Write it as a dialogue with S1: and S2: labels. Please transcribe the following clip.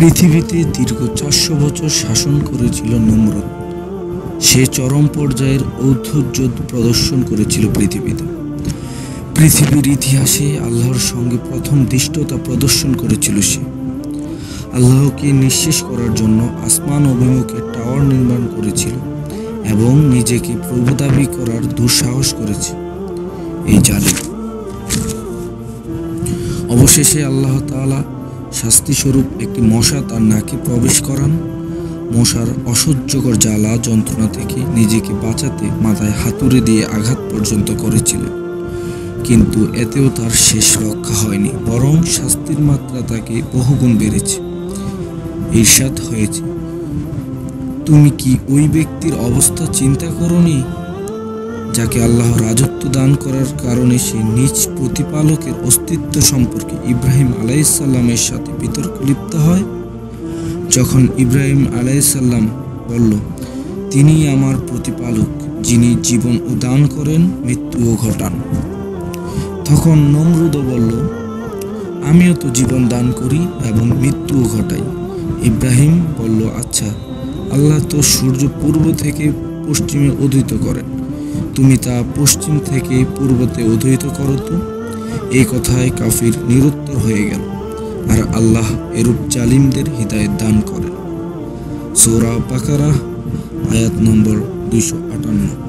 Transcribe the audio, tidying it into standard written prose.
S1: পৃথিবীতে দীর্ঘ 400 বছর শাসন করেছিল নমরুদ। সে চরম পর্যায়ের ঔদ্ধত্য প্রদর্শন করেছিল পৃথিবীতে। পৃথিবীর ইতিহাসে আল্লাহর সঙ্গে প্রথম ধৃষ্টতা প্রদর্শন করেছিল সে। আল্লাহকে নিঃশেষ করার জন্য আসমান অভিমুখে টাওয়ার নির্মাণ করেছিল এবং নিজেকে প্রভু দাবি করার দুঃসাহস করেছে এই জালিম। অবশেষে আল্লাহ তাআলা শাস্তিস্বরূপ একটি মশা তার নাকে প্রবেশ করান। মশার অসহ্যকর জ্বালা যন্ত্রণা থেকে নিজেকে বাঁচাতে মাথায় হাতুড়ি দিয়ে আঘাত পর্যন্ত করেছিলেন, কিন্তু এতেও তার শেষ রক্ষা হয়নি, বরং শাস্তির মাত্রা তাকে বহুগুণ বেড়েছে। ইরশাদ হয়েছে, তুমি কি ওই ব্যক্তির অবস্থা চিন্তা করোনি যাকে আল্লাহ রাজত্ব দান করার কারণে সে নিজ প্রতিপালকের অস্তিত্ব সম্পর্কে ইব্রাহিম আলাইহিসসালামের সাথে বিতর্কে লিপ্ত হয়? যখন ইব্রাহিম আলাইহিসসালাম বলল, তিনি আমার প্রতিপালক, যিনি জীবন দান করেন, মৃত্যুও ঘটান, তখন নমরুদও বলল, আমিও তো জীবন দান করি এবং মৃত্যুও ঘটাই। ইব্রাহিম বলল, আচ্ছা, আল্লাহ তো সূর্য পূর্ব থেকে পশ্চিমে উদিত করেন, তুমি তা পশ্চিম থেকে পূর্বতে উদিত করো তো। এই কথায় কাফির নিরুত্তর হয়ে গেল, আর আল্লাহ এরূপ জালিমদের হিদায়াত দান করেন। সূরা বাকারা আয়াত নম্বর 258।